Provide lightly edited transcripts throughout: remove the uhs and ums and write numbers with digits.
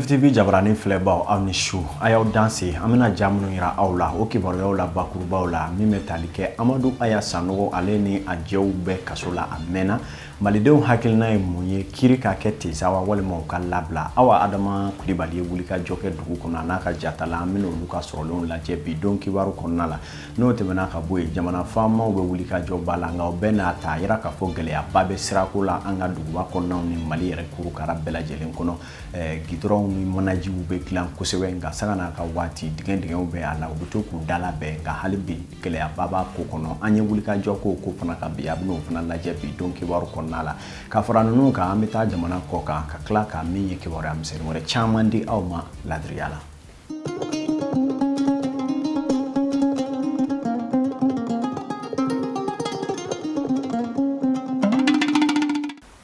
NFTV jabarani filɛbaw aw ni su a y'aw danse an bɛna jamunu yira aw la o kibaruyaw la bakurubaw la min bɛ tali kɛ Amadu Aya Sanogo ale ni a jɛw bɛɛ kaso la a mɛnna malidenw hakilina ye mun ye kiri ka kɛ tesawa walima u ka labila awa Adama Kulibali ye wuli ka jɔ kɛ dugu kɔnɔ n'a ka jatala an bɛna olu ka sɔrɔlenw lajɛ bi don Kibaru kɔnɔna la n'o tɛmɛna ka bɔ yen jamana faamaw bɛ wuli ka jɔ ba la nka o bɛɛ n'a ta yira k'a fɔ gɛlɛyaba bɛ sirako la an ka duguba kɔnɔnaw ni Mali yɛrɛ kurukara bɛɛ lajɛlen kɔnɔ gidɔrɔnw ni manajiw bɛ dilan kosɛbɛ nka saga n'a ka waati dingɛw bɛ a la u bɛ to k'u dalabɛn nka hali bi gɛlɛyaba b'a ko kɔnɔ an ye wuli ka jɔ k'o ko fana ka bi a bɛn'o fana lajɛ bi don Kibaru kɔnɔna la ka fara ninnu kan an bɛ taa jamana kɔ kan ka tila ka min ye kibaruya misɛnnin wɛrɛ caman di aw ma ladiriya la.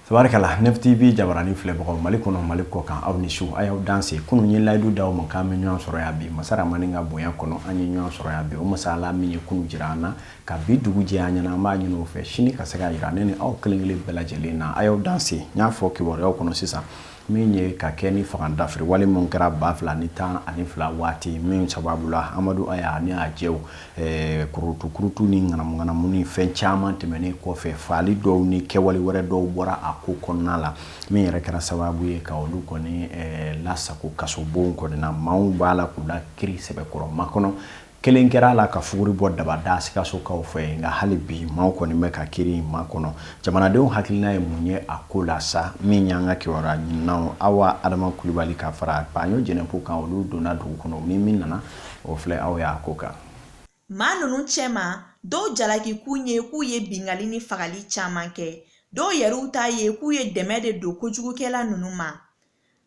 Tabarikala NFTV jabarani filɛbagaw Mali kɔnɔ Mali kɔ kan aw ni su a y'aw danse kunun ye layidu d'aw ma k'an bɛ ɲɔgɔn sɔrɔ yan bi masara mani ka bonya kɔnɔ an ye ɲɔgɔn sɔrɔ yan bi o masala min ye kunun jira an na ka bi dugu jɛ an ɲɛna an b'a ɲini o fɛ sini ka se ka yira ne ni aw kelen kelen bɛɛ lajɛlen na a y'aw danse n y'a fɔ kibaruyaw kɔnɔ sisan min ye ka kɛ ni fagandafiri wali mun kɛra 2012 waati min sababu la Amadu Aya ni a jɛw kurutu ni ŋanamu ni fɛn caman tɛmɛnen kɔfɛ faali dɔw ni kɛwale wɛrɛ dɔw bɔra a ko kɔnɔna la min yɛrɛ kɛra sababu ye ka olu kɔni lasago kasobon kɔni na maaw b'a la k'u la kiri sɛbɛkɔrɔ makɔnɔ kelen kɛra la ka fuguri bɔ dabada sikasokaw fɛ nka hali bi maaw kɔni bɛ ka kiri ma kɔnɔ jamanadenw hakilina ye mun ye a ko la sa min y'an ka kibaruya ɲininaw awa Adama Kulibali ka fara Paɲo Jɛnɛpu kan olu donna dugu kɔnɔ ni min nana o filɛ aw y'a ko kan. Maa ninnu cɛma dɔw jalaki k'u ye bingali ni fagali caman kɛ dɔw yɛrɛw ta ye k'u ye dɛmɛ de don kojugukɛla ninnu ma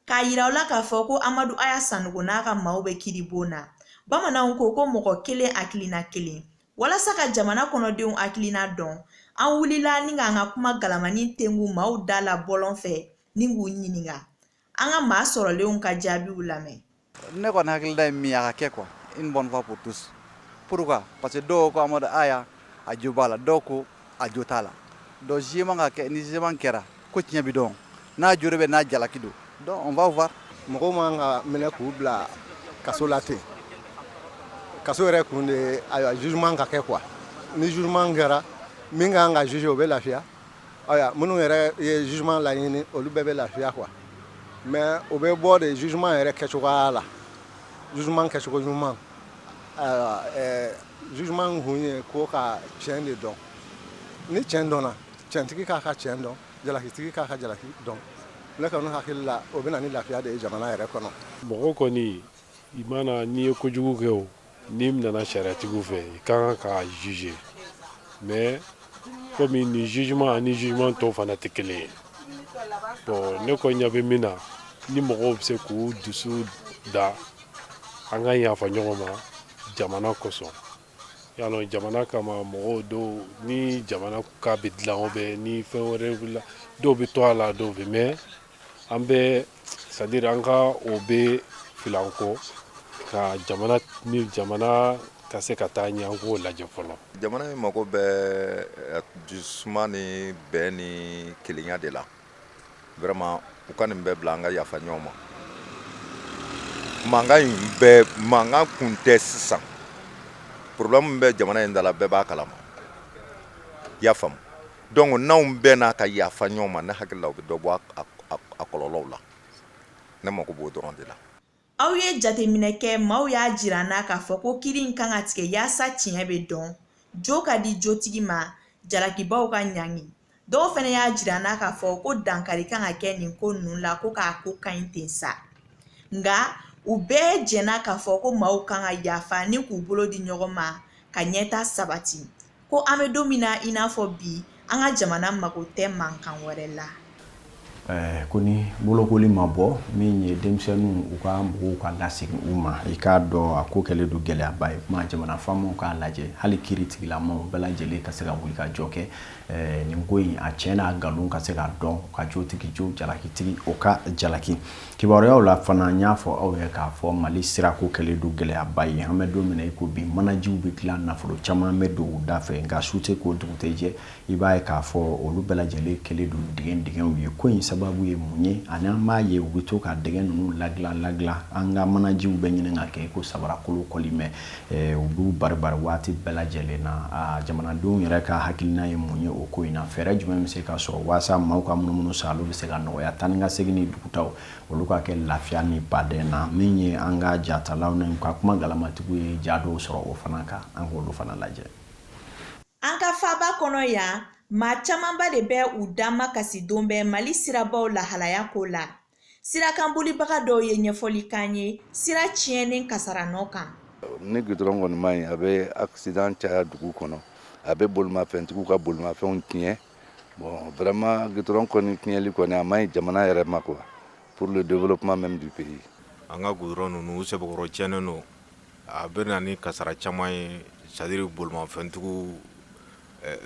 k'a yira u la k'a fɔ ko Amadu Aya Sanogo n'a ka maaw bɛ kiribon na. Bamananw ko mɔgɔ kelen hakilina kelen walasa ka jamana kɔnɔdenw hakilina dɔn an wulila ni k'an ka kuma galamani tengu maaw da la bɔlɔn fɛ ni k'u ɲininka an ka maa sɔrɔlenw ka jaabiw lamɛn. Ne kɔni hakilina ye min ye a ka kɛ quoi une bonne fois pour tous. Pourquoi? Parce que dɔw ko Amadu Aya a jo b'a la dɔw ko a jo t'a la donc jugement ka kɛ ni jugement kɛra ko tiɲɛ bi dɔn n'a jo bɛ n'a jalaki don donc on va voir. Mɔgɔw man ka minɛ k'u bila kaso la ten kaso yɛrɛ kun de ayiwa jugement ka kɛ quoi ni jugement kɛra min kan ka juger o bɛ lafiya ayiwa minnu yɛrɛ ye jugement laɲini olu bɛɛ bɛ lafiya quoi mais o bɛ bɔ de jugement yɛrɛ kɛcogoya la jugement kɛcogo ɲuman ayiwa jugement kun ye ko ka tiɲɛ de dɔn ni tiɲɛ dɔnna tiɲɛtigi k'a ka tiɲɛ dɔn jalakitigi k'a ka jalaki dɔn ne kɔni hakili la o bɛ na ni lafiya de ye jamana yɛrɛ kɔnɔ. Mɔgɔ kɔni i mana n'i ye kojugu kɛ o n'i nana sariyatigiw fɛ i kan ka juger mais komi ni jugement ani jugement tɔw fana tɛ kelen ye bon ne kɔni ɲɛ bɛ min na ni mɔgɔw bɛ se k'u dusu da an ka yafa ɲɔgɔn ma jamana kosɔn yalɔ jamana kama mɔgɔw dɔw ni jamana ka bɛ dilan o bɛ ni fɛn wɛrɛ wulila dɔw bɛ to a la dɔw bɛ mais an bɛ c'est-à-dire an ka o bɛ filan kɔ ka jamana ka se ka taa ɲɛ an k'o lajɛ fɔlɔ. Jamana in mago bɛ dusuma ni bɛn ni kelenya de la vraiment u ka nin bɛɛ bila an ka yafa ɲɔgɔn ma mankan kun tɛ sisan problème min bɛ jamana in da la bɛɛ b'a kalama i y'a faamu donc n'anw bɛɛ n'a ka yafa ɲɔgɔn ma ne hakili la u bɛ dɔ bɔ a kɔlɔlɔw la ne mako b'o dɔrɔn de la. Aw ye jateminɛ kɛ maaw y'a jira n'a k'a fɔ ko kiri in kan ka tigɛ yaasa tiɲɛ bɛ dɔn jo ka di jotigi ma jalakibaw ka ɲangi dɔw fana y'a jira n'a k'a fɔ ko dankari kan ka kɛ nin ko ninnu la ko k'a ko ka ɲi ten sa nka u bɛɛ jɛna k'a fɔ ko maaw kan ka yafa ni k'u bolo di ɲɔgɔn ma ka ɲɛta sabati ko an bɛ don min na i n'a fɔ bi an ka jamana mago tɛ mankan wɛrɛ la. Ko ni bolokoli ma bɔ min ye denmisɛnninw u ka mɔgɔw ka lasegin u ma i k'a dɔn a ko kɛlen don gɛlɛyaba ye kuma jamana faamaw k'a lajɛ hali kiiri tigilamaw bɛɛ lajɛlen ka se ka wuli ka jɔ kɛ nin ko in a tiɲɛ n'a nkalon ka se ka dɔn ka jotigi jo jalakitigi o ka jalaki kibaruyaw la fana n y'a fɔ aw ye k'a fɔ Mali sirako kɛlen don gɛlɛyaba ye an bɛ don min na i ko bi manajiw bɛ dilan nafolo caman bɛ don u da fɛ nka su tɛ k'o dugu tɛ jɛ i b'a ye k'a fɔ olu bɛɛ lajɛlen kɛlen don dingɛw ye ko in sababu ye mun ye ani an b'a ye u bɛ to ka dɛgɛ ninnu lagila an ka manajiw bɛ ɲini ka kɛ ko sabarakolo kɔli mɛ u b'u bari waati bɛɛ lajɛlen na jamanadenw yɛrɛ ka hakilina ye mun ye o ko in na fɛɛrɛ jumɛn bɛ se ka sɔrɔ waasa maaw ka munumunu sa olu bɛ se ka nɔgɔya taa ni ka segin ni dugutaw olu ka kɛ lafiya ni baden na min ye an ka jatalaw ni ka kuma galamatigiw ye ja dɔw sɔrɔ o fana kan an k'olu fana lajɛ. An ka faba kɔnɔ yan maa camanba de bɛ u dama kasi don bɛɛ Mali sirabaw lahalaya ko la. Sirakanbolibaga dɔw ye ɲɛfɔli kan ye sira tiɲɛnen kasara nɔ kan. Ni goudron kɔni ma ɲi a bɛ accident caya dugu kɔnɔ a bɛ bolimafɛntigiw ka bolimafɛnw tiɲɛ bon vraiment goudron kɔni tiɲɛli kɔni a ma ɲi jamana yɛrɛ ma quoi pour le développement même du pays. An ka goudron ninnu sɛbɛkɔrɔ tiɲɛnen don a bɛ na ni kasara caman ye c'est-à-dire bolimafɛntigiw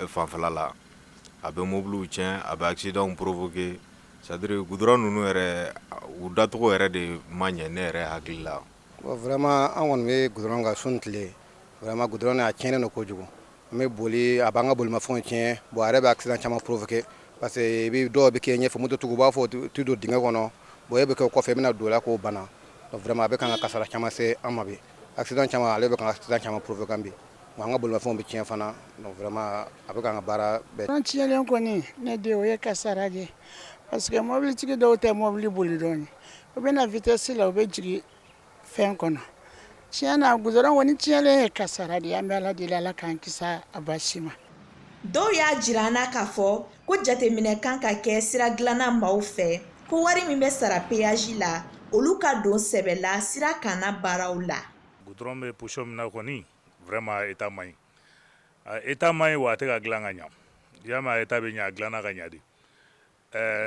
fanfɛla la a bɛ mobiliw tiɲɛ a bɛ accident provoquer c'est-à-dire goudron ninnu yɛrɛ u dacogo yɛrɛ de ma ɲɛ ne yɛrɛ hakili la. Vraiment an kɔni bɛ goudron kan sun tile vraiment goudron a tiɲɛnen don kojugu an bɛ boli a b'an ka bolimafɛnw tiɲɛ bon a yɛrɛ bɛ accident caman provoquer parce que dɔw bɛ kɛ ɲɛfɛ mototigiw b'a fɔ tu don dingɛ kɔnɔ bon e bɛ kɛ kɔfɛ i bɛna don o la k'o bana donc vraiment a bɛ kan ka kasara caman se an ma bi accident caman ale bɛ kan ka accident caman provoquer an bi an ka bolimafɛnw bɛ tiɲɛ fana donc vraiment a bɛ kan ka baara bɛɛ. An tiɲɛlen kɔni ne de o ye kasara de parce que mobilitigi dɔw tɛ mobili boli dɔɔni u bɛ na vitesse la u bɛ jigin fɛn kɔnɔ tiɲɛ na goudron kɔni tiɲɛlen ye kasara de an bɛ Ala deli Ala k'an kisi a basi ma. Dɔw y'a jira an na k'a fɔ ko jateminɛ kan ka kɛ sira dilanna maaw fɛ ko wari min bɛ sara péage la olu ka don sɛbɛ la sira kanna baaraw la. Goudron bɛ position min na kɔni vraiment état man ɲi état man ɲi wa a tɛ ka dilan ka ɲa yama état bɛ ɲa a dilanna ka ɲa de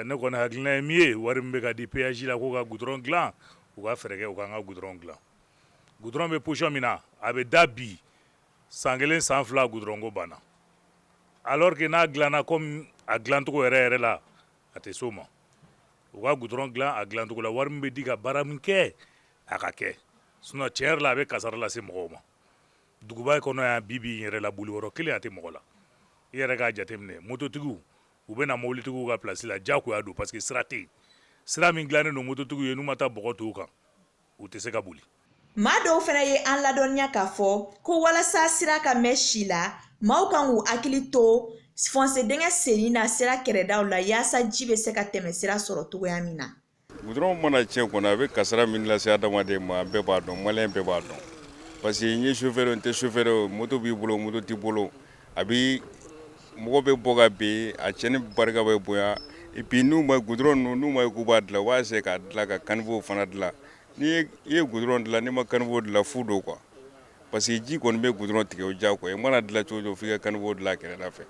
ne kɔni hakilina ye min ye wari min bɛ ka di péage la ko ka goudron dilan u ka fɛɛrɛ kɛ u k'an ka goudron dilan goudron bɛ position min na a bɛ da bi san kelen san fila goudron ko banna alors que n'a dilanna comme a dilancogo yɛrɛ la a tɛ s'o ma u ka goudron dilan a dilancogo la wari min bɛ di ka baara min kɛ a ka kɛ sinon tiɲɛ yɛrɛ la a bɛ kasara lase mɔgɔw ma duguba kɔnɔ yan bi yɛrɛ la boli yɔrɔ kelen a tɛ mɔgɔ la i yɛrɛ k'a jateminɛ mototigiw u bɛ na mobilitigiw ka place la diyagoya don parce que sira tɛ yen sira min dilannen don mototigiw ye n'u ma taa bɔgɔ t'u kan u tɛ se ka boli. Maa dɔw fana ye an ladɔnniya k'a fɔ ko walasa sira ka mɛn si la maaw kan k'u hakili to fonse dingɛ senni na sira kɛrɛdaw la yaasa ji bɛ se ka tɛmɛ sira sɔrɔ cogoya min na. Goudron mana tiɲɛ kɔnɔ a bɛ kasara min lase adamaden ma bɛɛ b'a dɔn maliyɛn bɛɛ b'a dɔn parce que n ye chauffeur n tɛ chauffeur moto b'i bolo moto t'i bolo a bi mɔgɔ bɛ bɔ ka bin a cɛnni barika bɛ bonya et puis n'u ma goudron n'u ma ye k'u b'a dilan u b'a essayer k'a dilan ka caniveau fana dilan ni i ye goudron dilan n'i ma caniveau dilan fu don quoi parce que ji kɔni bɛ goudron tigɛ o diyagoya i mana dilan cogo o cogo f'i ka caniveau dilan a kɛrɛda fɛ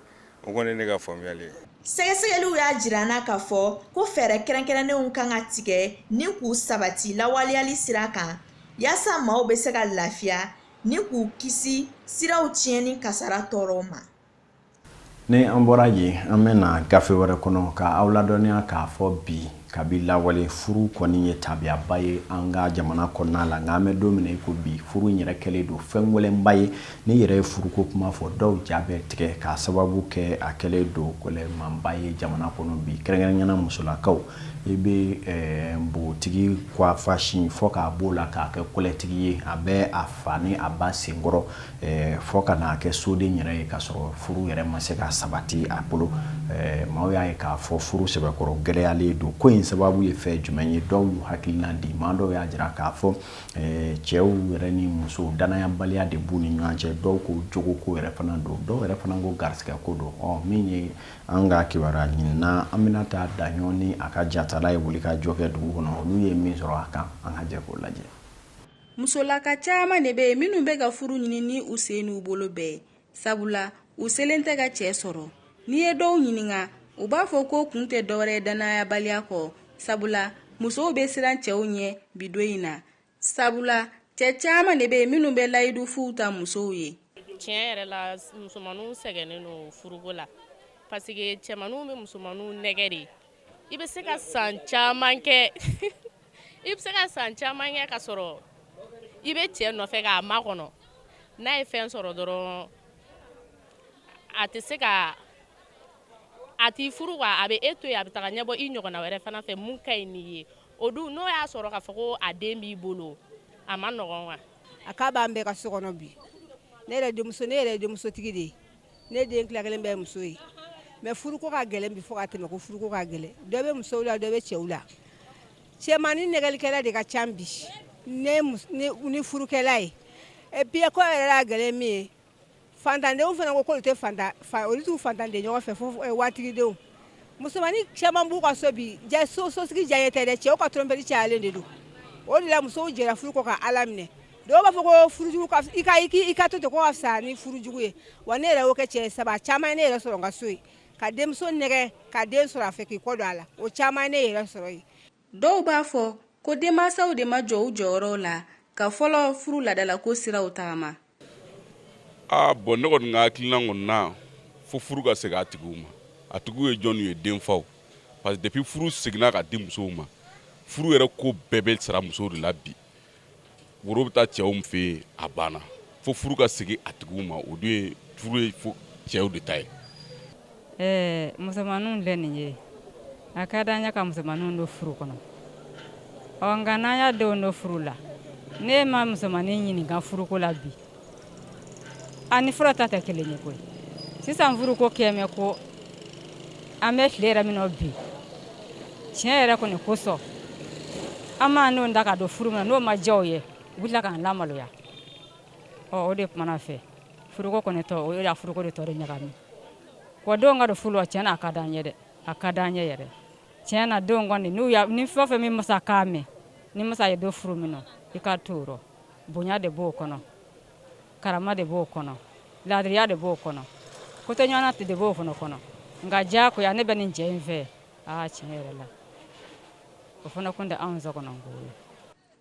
o kɔni ye ne ka faamuyali ye. Sɛgɛsɛgɛliw y'a jira an na k'a fɔ ko fɛɛrɛ kɛrɛnkɛrɛnnenw kan ka tigɛ ni k'u sabati lawaleyali sira kan yaasa maaw bɛ se ka lafiya ni k'u kisi siraw tiɲɛni kasara tɔɔrɔw ma. Ni an bɔra yen an bɛna gafe wɛrɛ kɔnɔ ka aw ladɔnniya k'a fɔ bi kabi lawale furu kɔni ye tabiyaba ye an ka jamana kɔnɔna la nka an bɛ don min na i ko bi furu in yɛrɛ kɛlen don fɛn gɛlɛnba ye ni yɛrɛ ye furuko kuma fɔ dɔw ja bɛ tigɛ k'a sababu kɛ a kɛlen don gɛlɛmanba ye jamana kɔnɔ bi kɛrɛnkɛrɛnnena musolakaw i bɛ npogotigi kwafasi fɔ k'a b'o la k'a kɛ kɔlɛtigi ye a bɛ a fa ni a ba senkɔrɔ fɔ ka n'a kɛ soden yɛrɛ ye k'a sɔrɔ furu yɛrɛ ma se ka sabati a bolo maaw y'a ye k'a fɔ furu sɛbɛkɔrɔ gɛlɛyalen don ko in sababu ye fɛn jumɛn ye dɔw y'u hakilina di maa dɔw y'a jira k'a fɔ cɛw yɛrɛ ni musow danayabaliya de b'u ni ɲɔgɔn cɛ dɔw ko jogo ko yɛrɛ fana don dɔw yɛrɛ fana ko garisɛgɛ ko don min ye an ka kibaruya ɲinina an bɛna taa daɲɔn ni a ka jatala ye wuli ka jɔ kɛ dugu kɔnɔ olu ye min sɔrɔ a kan an ka jɛ k'o lajɛ. Musolaka caman de bɛ minnu bɛ ka furu ɲini ni u sen n'u bolo bɛɛ sabula u selen tɛ ka cɛ sɔrɔ n'i ye dɔw ɲininka u b'a fɔ ko kun tɛ dɔwɛrɛ danayabaliya kɔ sabula musow bɛ siran cɛw ɲɛ bi don in na sabula cɛ caman de bɛ minnu bɛ layidu fuw ta musow ye. Tiɲɛ yɛrɛ la musomaninw sɛgɛnnen don furuko la parce que cɛmaninw bɛ musomaninw nɛgɛ de i bɛ se ka san caman kɛ i bɛ se ka san caman kɛ ka sɔrɔ i bɛ cɛ nɔfɛ k'a makɔnɔ n'a ye fɛn sɔrɔ dɔrɔn a tɛ se ka a t'i furu wa a bɛ e to yen a bɛ taga ɲɛbɔ i ɲɔgɔnna wɛrɛ fana fɛ mun ka ɲi n'i ye o dun n'o y'a sɔrɔ k'a fɔ ko a den b'i bolo a ma nɔgɔn wa a k'a b'an bɛɛ ka so kɔnɔ bi ne yɛrɛ denmusotigi de ye ne den tila kelen bɛɛ ye muso ye mais furuko ka gɛlɛn bi fo ka tɛmɛ ko furuko ka gɛlɛn dɔ bɛ musow la dɔ bɛ cɛw la cɛmanni nɛgɛlikɛla de ka ca bi ni furukɛla ye et puis ko yɛrɛ la gɛlɛn min ye fantandenw fana ko olu tɛ olu t'u fantanden ɲɔgɔn fɛ fo waatigidenw musomanni caman b'u ka so bi sosigi diya tɛ dɛ cɛw ka trompette cayalen de don o de la musow jɛra furu ko ka ala minɛ dɔw b'a fɔ ko furujugu i ka to ten ko ka fisa ni furujugu ye wa ne yɛrɛ y'o kɛ cɛ saba caman ye ne yɛrɛ sɔrɔ n ka so ye ka denmuso nɛgɛ ka den sɔrɔ a fɛ k'i kɔ don a la o caman ye ne yɛrɛ sɔrɔ ye dɔw b'a fɔ ko denmansaw de ma jɔ u jɔyɔrɔw la ka fɔlɔ furu ladala ko siraw tagama bon ne kɔni ka hakilina kɔni na fo furu ka segin a tigiw ma a tigiw ye jɔnw ye denfaw parce que depuis furu seginna ka di musow ma furu yɛrɛ ko bɛɛ bɛ sara musow de la bi woro bɛ taa cɛw fɛ yen a banna fo furu ka segin a tigiw ma o dun ye furu ye fo cɛw de ta ye musomaninw filɛ nin ye a ka d'an ye ka musomaninw don furu kɔnɔ nka n'an y'a denw don furu la ne ma musomanin ɲininka furuko la bi ani fura ta tɛ kelen ye koyi sisan furuko kɛmɛ ko an bɛ tile yɛrɛ min na bi tiɲɛ yɛrɛ kɔni kosɔn an m'an denw da ka don furu min na n'o ma diya o ye u bɛ tila k'an lamaloya o de kumana fɛ furuko kɔni tɔ o ye furuko de tɔ de ɲagami wa denw ka don furu la tiɲɛ na a ka d'an ye dɛ a ka d'an ye yɛrɛ tiɲɛ na denw kɔni ni fɛn o fɛn min masa k'a mɛn ni masa ye don furu min na i ka to o rɔ bonya de b'o kɔnɔ karama de b'o kɔnɔ laadiriya de b'o kɔnɔ ko tɛ ɲɔgɔnna de b'o fana kɔnɔ nka diyagoya ne bɛ nin cɛ in fɛ tiɲɛ yɛrɛ la o fana kun tɛ anw sɔkɔnɔ ko ye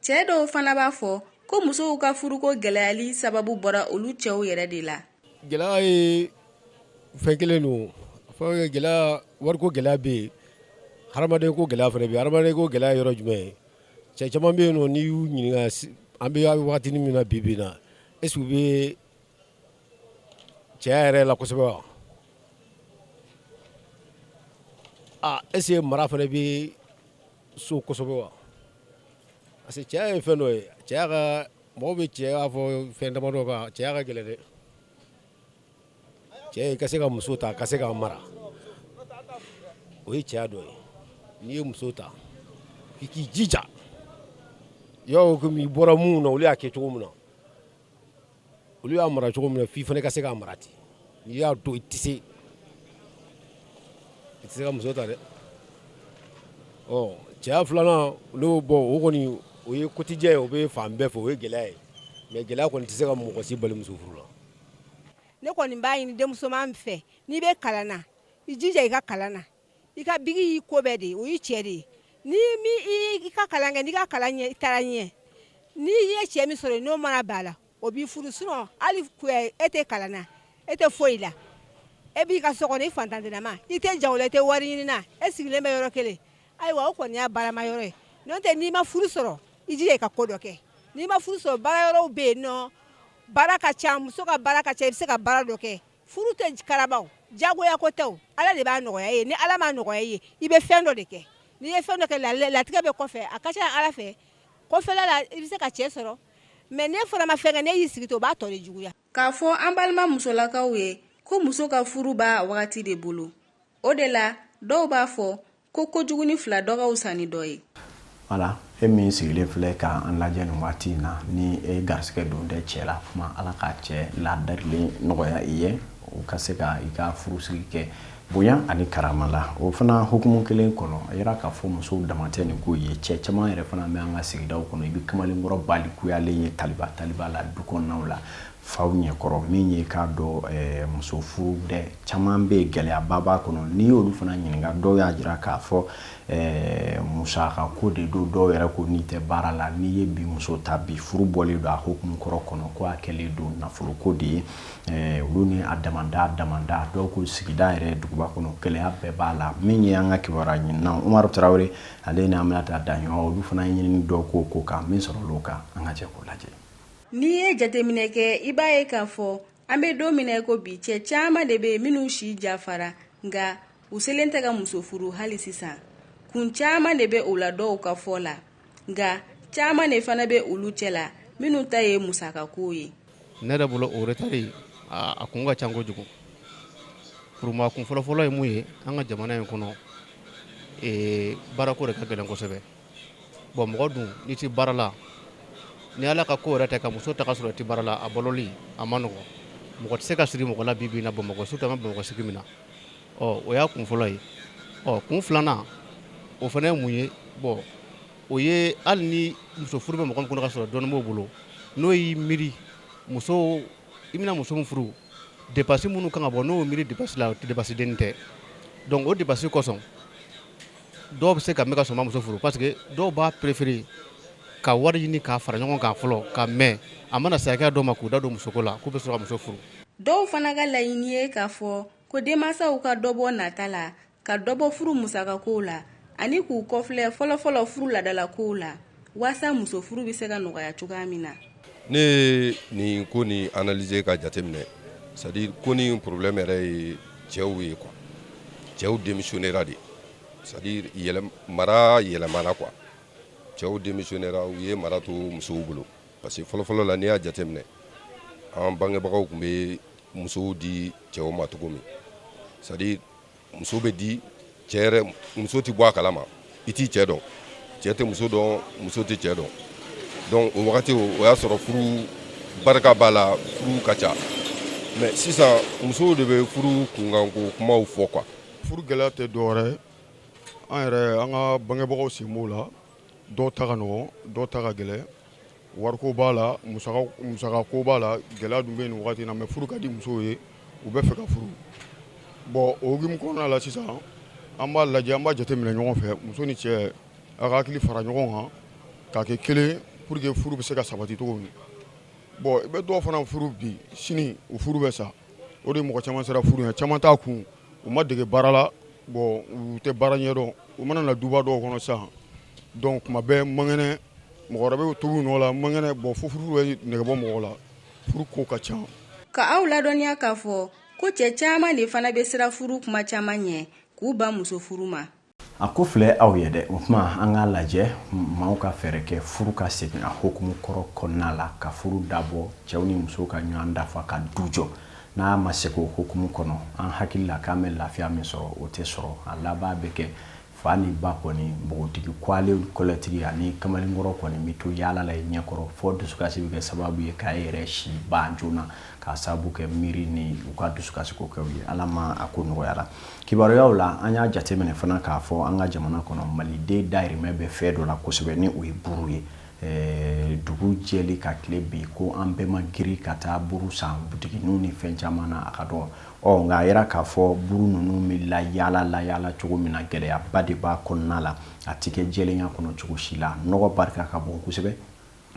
cɛ dɔw fana b'a fɔ ko musow ka furuko gɛlɛyali sababu bɔra olu cɛw yɛrɛ de la gɛlɛya ye fɛn kelen don fɔ gɛlɛya wariko gɛlɛya bɛ yen hadamaden ko gɛlɛya fana bɛ yen hadamaden ko gɛlɛya yɔrɔ jumɛn ye cɛ caman bɛ yen nɔ n'i y'u ɲininka an bɛ waati min na bi na est-ce que u bɛ cɛya yɛrɛ la kosɛbɛ wa est-ce que mara fana bɛ so kosɛbɛ wa parce que cɛya ye fɛn dɔ ye cɛya ka mɔgɔw bɛ cɛya fɔ fɛn damadɔ kan cɛya ka gɛlɛn dɛ cɛ ka se ka muso ta ka se ka mara o ye cɛya dɔ ye n'i ye muso ta i k'i jija yaw komi i bɔra mun na olu y'a kɛ cogo min na olu y'a mara cogo min na f'i fana ka se k'a mara ten n'i y'a dɔn i tɛ se ka muso ta dɛ cɛya filanan n'o bɔ o kɔni o ye quotidien ye o bɛ fan bɛɛ fɛ o ye gɛlɛya ye mais gɛlɛya kɔni tɛ se ka mɔgɔ si bali muso furu la ne kɔni b'a ɲini denmusoman fɛ n'i bɛ kalan na i jija i ka kalan na i ka bigi y'i ko bɛɛ de ye o y'i cɛ de ye i ka kalan kɛ n'i ka kalan ɲɛ taara ɲɛ n'i ye cɛ min sɔrɔ n'o mana b'a la o b'i furu sinon hali e tɛ kalan na e tɛ foyi la e b'i ka so kɔnɔ i fantantenama i tɛ jago la i tɛ wari ɲini na e sigilen bɛ yɔrɔ kelen ayiwa o kɔni y'a barama yɔrɔ ye n'o tɛ n'i ma furu sɔrɔ i jija i ka ko dɔ kɛ n'i ma furu sɔrɔ baara yɔrɔw bɛ yen nɔ baara ka ca muso ka baara ka ca i bɛ se ka baara dɔ kɛ furu tɛ karabaw jagoya ko tɛ o ala de b'a nɔgɔya ye ni ala m'a nɔgɔya ye i bɛ fɛn dɔ de kɛ n'i ye fɛn dɔ kɛ latigɛ bɛ kɔfɛ a ka ca ala fɛ kɔfɛla la i bɛ se ka cɛ sɔrɔ mais ne fana ma fɛn kɛ ne y'i sigi to o b'a tɔ de juguya k'a fɔ an balima musolakaw ye ko muso ka furu b'a wagati de bolo o de la dɔw b'a fɔ ko kojugu ni fila dɔ ka wusa ni dɔ ye voilà e min sigilen filɛ ka an lajɛ nin waati in na ni e garisɛgɛ don tɛ cɛ la kuma ala ka cɛ ladarilen nɔgɔya i ye o ka se ka i ka furusigi kɛ bonya ani karama la o fana hukumu kelen kɔnɔ a yira k'a fɔ musow dama tɛ nin ko ye cɛ caman yɛrɛ fana bɛ an ka sigidaw kɔnɔ i bɛ kamalenkɔrɔ balikuyalen ye taliba la du kɔnɔnaw la faw ɲɛkɔrɔ min ye k'a dɔn muso furu dɛ caman bɛ gɛlɛyaba b'a kɔnɔ n'i y'olu fana ɲininka dɔw y'a jira k'a fɔ musaka ko de don dɔw yɛrɛ ko n'i tɛ baara la n'i ye bi muso ta bi furu bɔlen don a hukumu kɔrɔ kɔnɔ ko a kɛlen don nafolo ko de ye olu ni a damanda dɔw ko sigida yɛrɛ duguba kɔnɔ gɛlɛya bɛɛ b'a la min ye an ka kibaruya ɲininaw Umaru Tarawele ale ni Aminata Daɲɔgɔn olu fana ye ɲinini dɔw ko kan min sɔrɔ olu kan an ka jɛ k'o lajɛ n'i ye jateminɛ kɛ i b'a ye k'a fɔ an bɛ don min na ko bi cɛ caman de bɛ minnu si jafara nka u selen tɛ ka muso furu hali sisan. Kun caman de bɛ o la dɔw ka fɔ la, nka caman de fana bɛ olu cɛ la minnu ta ye musakako ye. Ne yɛrɛ bolo o retard a kun ka ca kojugu. Furuma kun fɔlɔfɔlɔ ye mun ye an ka jamana in kɔnɔ, baarako de ka gɛlɛn kosɛbɛ. Bon mɔgɔ dun n'i ti baara la, ni Ala ka ko yɛrɛ tɛ ka muso ta ka sɔrɔ i ti baara la, a baloli a ma nɔgɔn. Mɔgɔ tɛ se ka siri mɔgɔ la bi bi in na Bamakɔ, surtout an bɛ Bamakɔ sigi min na. O y'a kun fɔlɔ ye. Kun filanan o fana ye mun ye? Bon o ye hali ni muso furu bɛ mɔgɔ min kɔnɔ ka sɔrɔ dɔɔnin b'o bolo, n'o y'i miiri muso i bɛna muso min furu, dépense minnu kan ka bɔ n'o miiri dépense la, dépense denni tɛ. Donc o dépense kosɔn dɔw bɛ se ka mɛn ka sɔrɔ ma muso furu parce que dɔw b'a préférer ka wari ɲini k'a fara ɲɔgɔn kan fɔlɔ ka mɛn a mana saya kɛ dɔw ma k'u da don musoko la k'u bɛ sɔrɔ ka muso furu. Dɔw fana ka laɲini ye k'a fɔ ko denmansaw ka dɔ bɔ nata la, ka dɔ bɔ furu musakakow la, ani k'u kɔfilɛ fɔlɔfɔlɔ furu ladalakow la waasa muso furu bɛ se ka nɔgɔya cogoya min na. Ne nin ko ni analyser ka jateminɛ, c'est à dire ko ni problème yɛrɛ ye cɛw ye quoi. Cɛw démissionnera de, c'est à dire mara yɛlɛmana quoi. Cɛw démissionnera u ye mara to musow bolo parce que fɔlɔfɔlɔ la n'i y'a jateminɛ an bangebagaw tun bɛ musow di cɛw ma cogo min, c'est à dire muso bɛ di cɛ yɛrɛ, muso tɛ bɔ a kalama, i t'i cɛ dɔn, cɛ tɛ muso dɔn, muso tɛ cɛ dɔn. Donc o wagati o y'a sɔrɔ furu barika b'a la, furu ka ca, mais sisan musow de bɛ furu kunkanko kumaw fɔ quoi. Furu gɛlɛya tɛ dɔwɛrɛ, an yɛrɛ an ka bangebagaw sen b'o la, dɔw ta ka nɔgɔn, dɔw ta ka gɛlɛn, wariko b'a la, musakako b'a la, gɛlɛya dun bɛ nin wagati in na, mais furu ka di musow ye, u bɛ fɛ ka furu. Bon o hukumu kɔnɔna la sisan an b'a lajɛ, an b'a jateminɛ ɲɔgɔn fɛ, muso ni cɛ a ka hakili fara ɲɔgɔn kan k'a kɛ kelen pour que furu bɛ se ka sabati cogo min. Bon i bɛ dɔw fana furu bi sini u furu bɛ sa, o de mɔgɔ caman sera furu ye, caman t'a kun, u ma dege baara la, bon u tɛ baara ɲɛdɔn, u mana na duba dɔw kɔnɔ sisan, donc tuma bɛɛ mangɛnɛ mɔgɔ wɛrɛ bɛ tobi u nɔ la, mangɛnɛ bon fo furu bɛ nɛgɛ bɔ mɔgɔ la, furu ko ka ca. Ka aw ladɔnniya k'a fɔ ko cɛ caman de fana bɛ sira furu kuma caman ɲɛ k'u ba muso furu ma. A ko filɛ aw ye dɛ, o tuma an k'a lajɛ maaw ka fɛɛrɛ kɛ furu ka segin a hukumu kɔrɔ kɔnɔna la, ka furu dabɔ cɛw ni musow ka ɲɔgɔn dafa ka du jɔ. N'a ma se k'o hukumu kɔnɔ, an hakili la k'an bɛ lafiya min sɔrɔ o tɛ sɔrɔ, a laban bɛ kɛ fa ni ba kɔni, npogotigi kwale kɔlɛtigi ani kamalenkɔrɔ kɔni bɛ to yaala la ɲɛkɔrɔ fɔ dusukasi bɛ kɛ sababu ye k'a yɛrɛ si ban joona, k'a sababu kɛ miiri ni u ka dusukasi ko kɛw ye. Ala ma a ko nɔgɔya la. Kibaruyaw la an y'a jateminɛ fana k'a fɔ an ka jamana kɔnɔ maliden dahirimɛ bɛ fɛn dɔ la kosɛbɛ ni o ye buru ye. Dugu jɛli ka tile bi ko an bɛɛ ma giri ka taa buru san butiginiw ni fɛn caman na a ka dɔn. Nka a yɛrɛ k'a fɔ buru ninnu bɛ layaala cogo min na gɛlɛyaba de b'a kɔnɔna la, a tɛ kɛ jɛlenya kɔnɔ cogo si la, nɔgɔ barika ka bon kosɛbɛ.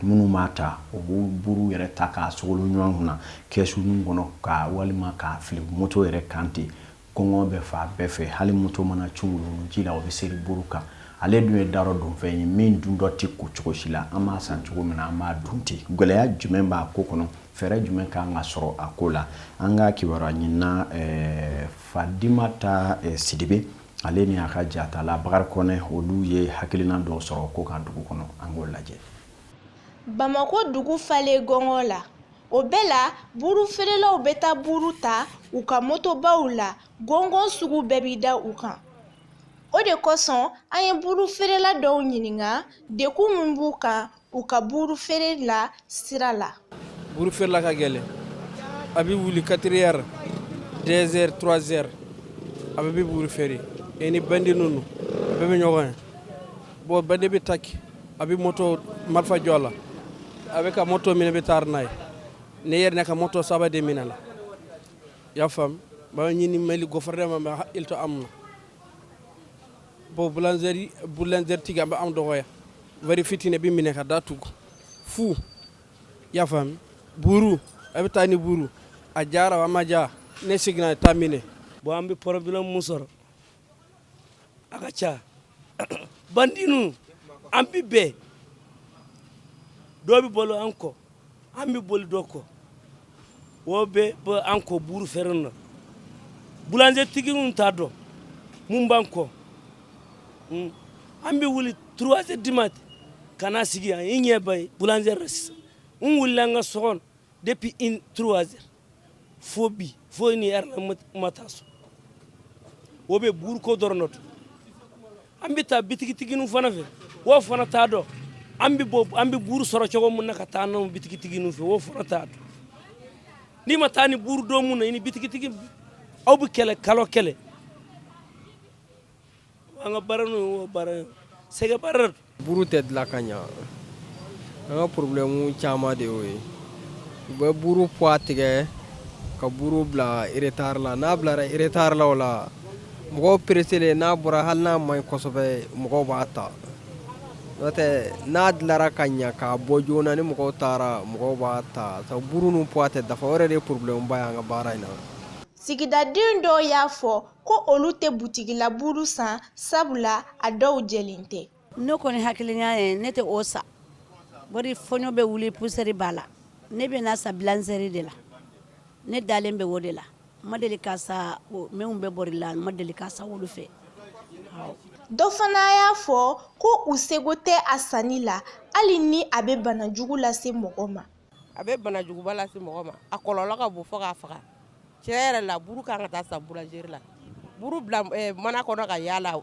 Minnu b'a ta o b'u buru yɛrɛ ta k'a sogolo ɲɔgɔn kunna kɛsu ninnu kɔnɔ ka walima k'a fili moto yɛrɛ kan ten, kɔngɔ bɛ fa bɛɛ fɛ, hali moto mana cun ji la o bɛ seri buru kan. Ale dun ye darɔ dun fɛn ye min dun dɔ tɛ ko cogo si la, an b'a san cogo min na an b'a dun ten. Gɛlɛya jumɛn b'a ko kɔnɔ, fɛɛrɛ jumɛn kan ka sɔrɔ a ko la? An ka kibaruya ɲinina Fadimata Sidibe ale ni a ka jatala Bakari Kɔnɛ olu ye hakilina dɔw sɔrɔ ko kan dugu kɔnɔ, an k'o lajɛ. Bamako dugu falen gɔngɔ la, o bɛɛ la buru feerelaw bɛ taa buru ta u ka motobaw la, gɔngɔn sugu bɛɛ bɛ da u kan. O de kosɔn an ye buru feerela dɔw ɲininka dekun min b'u kan u ka buru feere la sira la. Buru feerela ka gɛlɛn, a bɛ wuli 4h 2h 3h a bɛ buru feere, et ni bandi ninnu bɛɛ bɛ ɲɔgɔn ye. Bon bandi bɛ taki a bɛ moto marifa jɔ a la, a bɛ ka moto minɛ bɛ taa n'a ye, ne yɛrɛ ne ka moto saba de minɛ la, i y'a faamu, ba ɲini mairie gouvernement bɛ hakili to am na. Bon boulangerie tigi an bɛ an dɔgɔya, wari fitinin bɛ minɛ ka da tugu fu, i y'a faamu, buru a bɛ taa ni buru a jara a ma ja ne seginna taa minɛ. Bon an bɛ problème mun sɔrɔ a ka ca bandi ninnu an bɛ bɛn, dɔ bɛ bolo an kɔ an bɛ boli dɔ kɔ, o bɛ bɔ an kɔ buru feere na, boulanger tigi ninnu t'a dɔn mun b'an kɔ an bɛ wuli 3 heures du mat kana sigi yan i ɲɛ ba ye boulangerie la sisan n wulila an ka so kɔnɔ depuis 3 heures fo bi fo ni heure la ma taa so o bɛ buruko dɔrɔn de don an bɛ taa bitigitigininw fana fɛ o fana t'a dɔn an bɛ buru sɔrɔ cogo min na ka taa n'anw bitigitigininw fɛ o fana t'a dɔn n'i ma taa ni buru don mun na i ni bitigitigi aw bɛ kɛlɛ kalo kɛlɛ an ka baara n'o baara sɛgɛ baara don. Buru tɛ dilan ka ɲa an ka problème caman de y'o ye u bɛ buru poids tigɛ ka buru bila retard la n'a bilara retard la o la mɔgɔw pereselen n'a bɔra hali n'a man ɲi kosɛbɛ mɔgɔw b'a ta n'o tɛ n'a dilara ka ɲa k'a bɔ joona ni mɔgɔw taara mɔgɔw b'a ta buru n'u poids tɛ dafa o yɛrɛ de ye problème ba ye an ka baara in na. Sigidadenw dɔw y'a fɔ ko olu tɛ butigila buru san sabula a dɔw jɛlen tɛ. Ne kɔni hakilina ye ne tɛ o sa bari fɔɲɔ bɛ wuli pusɛri b'a la ne bɛ na sa blanzeri de la ne dalen bɛ o de la ma deli ka sa minnu bɛ bɔri la ma deli ka sa olu fɛ. Dɔ fana y'a fɔ ko u sego tɛ a sanni la hali ni a bɛ bana jugu lase mɔgɔ ma. A bɛ bana juguba lase mɔgɔ ma a kɔlɔlɔ ka bon fɔ k'a faga tiɲɛ yɛrɛ la buru kan ka taa san boulangerie la buru bila mana kɔnɔ ka yaala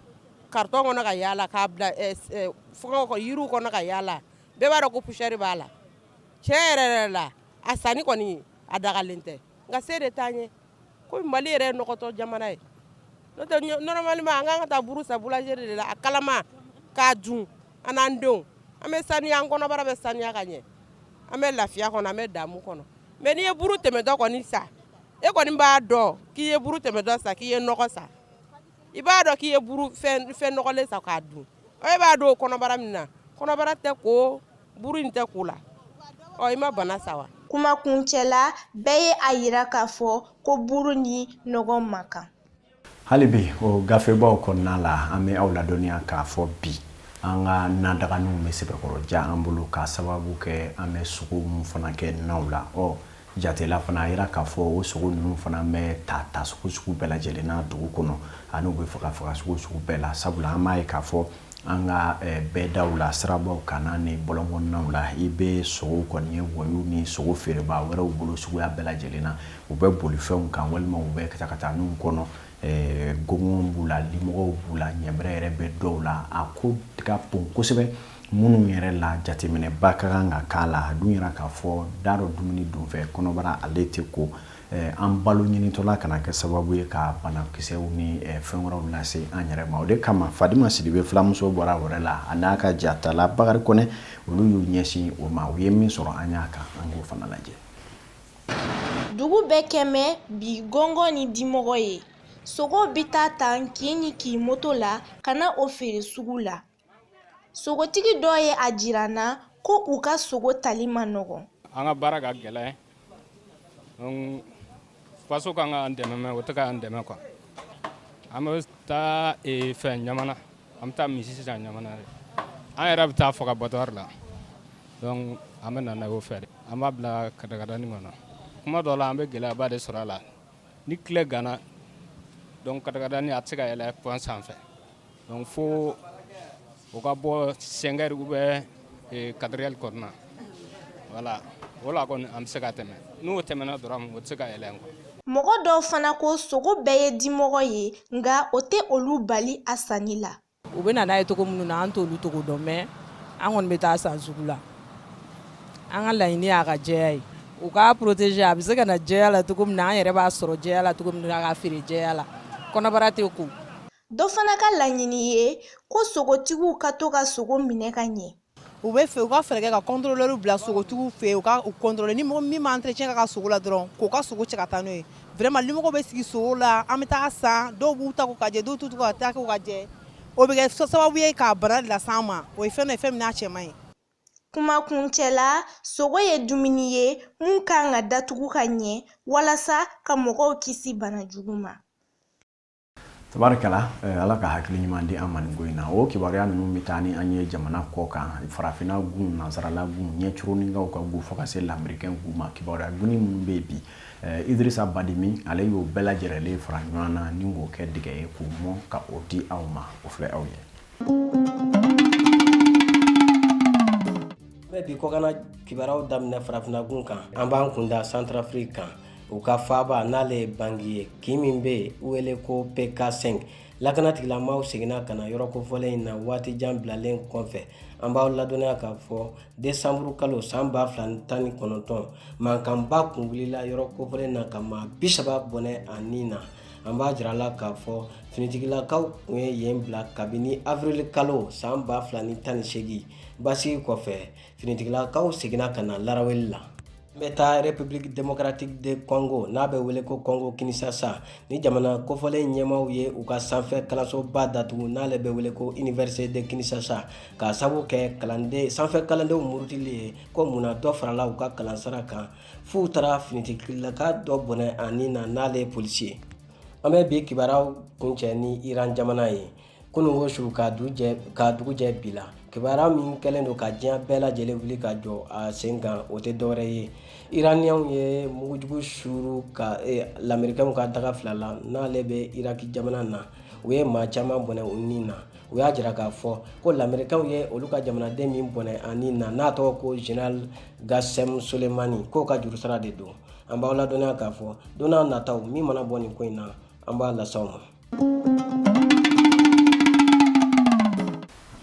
carton kɔnɔ ka yaala k'a bila yiriw kɔnɔ ka yaala bɛɛ b'a dɔn ko poussière b'a la tiɲɛ yɛrɛ la a sanni kɔni a dagalen tɛ nka se de t'an ye ko Mali yɛrɛ ye nɔgɔtɔ jamana ye n'o tɛ normalement an kan ka taa buru san boulangerie de la a kalama k'a dun an n'an denw an bɛ saniya an kɔnɔbara bɛ saniya ka ɲɛ an bɛ lafiya kɔnɔ an bɛ damu kɔnɔ mais n'i ye buru tɛmɛtɔ kɔni sa e kɔni b'a dɔn k'i ye buru tɛmɛtɔ sa k'i ye nɔgɔ sa i b'a dɔn k'i ye buru fɛn nɔgɔlen sa k'a dun e b'a dɔn kɔnɔbara min na kɔnɔbara tɛ ko buru in tɛ ko la i ma bana sa wa. Kuma kuncɛ la bɛɛ ye a yira k'a fɔ ko buru ni nɔgɔ man kan. Hali bi o gafebaw kɔnɔna la an bɛ aw ladɔnniya k'a fɔ bi an ka nadaganinw bɛ sɛbɛkɔrɔja an bolo k'a sababu kɛ an bɛ sogo mun fana kɛ naw la jatela fana yira k'a fɔ o sogo ninnu fana bɛ ta sugu bɛɛ lajɛlen na dugu kɔnɔ ani u bɛ faga sugu bɛɛ la sabula an b'a ye k'a fɔ an ka bɛɛdaw la sirabaw kana ni bɔlɔnkɔnɔnaw la i bɛ sogo kɔni ye wɔyuw ni sogo feereba wɛrɛw bolo suguya bɛɛ lajɛlen na u bɛ bolifɛnw kan walima u bɛ ka taa n'u kɔnɔ gɔngɔn b'u la limɔgɔw b'u la ɲɛbɛrɛ yɛrɛ bɛ dɔw la a ko ka bon kosɛbɛ minnu yɛrɛ la jateminɛba ka kan ka k'a la a dun yɛrɛ k'a fɔ da dɔ dumuni dun fɛ kɔnɔbara ale tɛ ko an balo ɲinitɔla kana kɛ sababu ye ka banakisɛw ni fɛn wɛrɛw lase an yɛrɛ ma o de kama Fadima Sidibe filamuso bɔra wɛrɛ la a n'a ka jatala Bakari Kɔnɛ olu y'u ɲɛsin o ma u ye min sɔrɔ an y'a kan an k'o fana lajɛ. Dugu bɛɛ kɛmɛ bi gɔngɔn ni dimɔgɔ ye sogo bɛ taa tan k'i ni k'i moto la ka na o feere sugu la. Sogotigi dɔ ye a jira n na ko u ka sogo tali ma nɔgɔn. An ka baara ka gɛlɛn faso kan ka an dɛmɛ mɛ o tɛ ka an dɛmɛ quoi an bɛ taa fɛn ɲamana an bɛ taa misi sisan ɲamana an yɛrɛ bɛ taa faga bɔtɔri la donc an bɛ na n'a y'o fɛ de an b'a bila kadagadanin kɔnɔ kuma dɔw la an bɛ gɛlɛyaba de sɔrɔ a la ni tile ganna donc kadagadanin a tɛ se ka yɛlɛ pɔn sanfɛ donc fo o ka bɔ 5 heures ou bien 4 heures kɔnɔna voilà o la kɔni an bɛ se ka tɛmɛ n'o tɛmɛna dɔrɔn o tɛ se ka yɛlɛ quoi. Mɔgɔ dɔw fana ko sogo bɛɛ ye dimɔgɔ ye nka o tɛ olu bali a sanni la. U bɛ na n'a ye cogo minnu na an t'olu cogo dɔn mais an kɔni bɛ taa san sugu la an ka laɲini y'a ka jɛya ye u k'a protéger a bɛ se ka na jɛya la cogo min na an yɛrɛ b'a sɔrɔ jɛya la cogo min na k'a feere jɛya la kɔnɔbara tɛ ko. Dɔ fana ka laɲini ye ko sogotigiw ka to ka sogo minɛ ka ɲɛ. U bɛ fɛ u ka fɛɛrɛ kɛ ka contrôleur bila sogotigiw fɛ u ka contrôler ni mɔgɔ min ma entretien kɛ ka sogo la dɔrɔn k'u ka sogo cɛ ka taa n'o ye vraiment limɔgɔw bɛ sigi sogo la an bɛ taa san dɔw b'u ta k'u ka jɛ dɔw t'u ka taa k'u ka jɛ o bɛ kɛ sababu ye k'a bana las'an ma o ye fɛn dɔ ye fɛn min n'a cɛ man ɲi. Kuma kuncɛ la sogo ye dumuni ye mun kan ka datugu ka ɲɛ walasa ka mɔgɔw kisi bana jugu ma. tabarakala ala ka hakili ɲuman di an ma nin ko in na o kibaruya ninnu bɛ taa ni an ye jamana kɔ kan farafina gun nansarala gun ɲɛcuroninkaw ka gun fo ka se lamɛrikɛn gun ma kibaruya dunni minnu bɛ yen bi Idrissa Badimi ale y'o bɛɛ lajɛlen fara ɲɔgɔn na ni k'o kɛ dɛgɛ ye k'o mɔ ka o di aw ma o filɛ aw ye. Bi ko kana kibaruyaw daminɛ farafina gun kan an b'an kunda Centrafrique kan u ka faaba n'ale bangi ye k'i min bɛ wele ko PK5 lakana tigilamaaw seginna ka na yɔrɔ kofɔlen in na waati jan bilalen kɔfɛ an b'aw ladɔnniya k'a fɔ desanburu kalo san 2019 mankanba kun wulila yɔrɔ kofɔlen na ka maa 30 bɔnɛ a nin na an b'a jira la k'a fɔ finitigilakaw kun ye yen bila kabini avril kalo san 2018 basigi kɔfɛ finitigilakaw seginna ka na laraweli la. N bɛ taa République démocratique de Congo n'a bɛ wele ko Congo Kinshasa ni jamana kofɔlen ɲɛmaaw ye u ka sanfɛ kalansoba datugu n'ale bɛ wele ko Université de Kinshasa ka sabu kɛ sanfɛ kalandenw murutili ye ko munna dɔ farala u ka kalansara kan f'u taara finitigilaka dɔ bɔnɛ a nin na n'ale ye polisi ye. An bɛ bi kibaruyaw kuncɛ ni Iran jamana ye kunungo su ka dugu jɛ bi la kibaruya min kɛlen don ka diɲɛ bɛɛ lajɛlen wuli ka jɔ a sen kan o tɛ dɔwɛrɛ ye Iraniyanw ye mugujugu suru ka lamɛrikɛnw ka daga fila la n'ale bɛ Iraki jamana na u ye maa caman bɔnɛ u nin na u y'a jira k'a fɔ ko lamɛrikɛnw ye olu ka jamanaden min bɔnɛ a nin na n'a tɔgɔ ko Général Gassem Soleimani k'o ka jurusara de don an b'aw ladɔnniya k'a fɔ don n'a nataw min mana bɔ nin ko in na an b'a lasaw ma.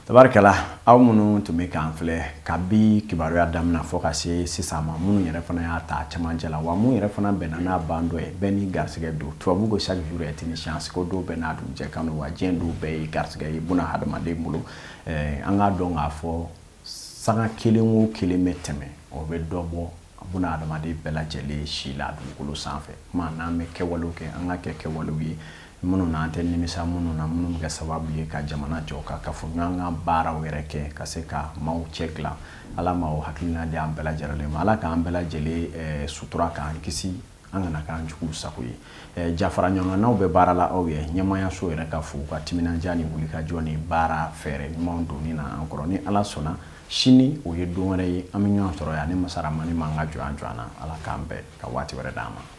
tabarakala aw minnu tun bɛ k'an filɛ kabi kibaruya daminɛ fo ka se sisan ma minnu yɛrɛ fana y'a ta camancɛ la wa mun yɛrɛ fana bɛnna n'a ban dɔ ye bɛɛ ni garisɛgɛ don tubabu ko chaque jour est une chance ko dɔw bɛ n'a dun jɛ kan wa diɲɛ dɔw bɛɛ ye garisɛgɛ ye buna hadamaden bolo an k'a dɔn k'a fɔ sanga kelen o kelen bɛ tɛmɛ o bɛ dɔ bɔ buna hadamaden bɛɛ lajɛlen si la dugukolo sanfɛ kuma n'an bɛ kɛwalew kɛ an ka kɛ kɛwalew ye minnu n'an tɛ nimisa minnu na minnu bɛ kɛ sababu ye ka jamana jɔ ka kafoɲɔgɔnya baaraw yɛrɛ kɛ ka se ka maaw cɛ dilan ala ma o hakilina di an bɛɛ lajɛlen ma ala k'an bɛɛ lajɛlen sutura k'an kisi an kana k'an juguw sago ye jafara ɲɔgɔnnaw bɛ baara la aw ye ɲɛmaayaso yɛrɛ ka fo ka timinandiya ni wulikajɔ ni baara fɛɛrɛ ɲumanw donni na an kɔrɔ ni ala sɔnna sini o ye don wɛrɛ ye an bɛ ɲɔgɔn sɔrɔ yan ni masaramani man ka jɔ an jɔ an na ala k'an bɛɛ ka waati wɛrɛ d'an ma.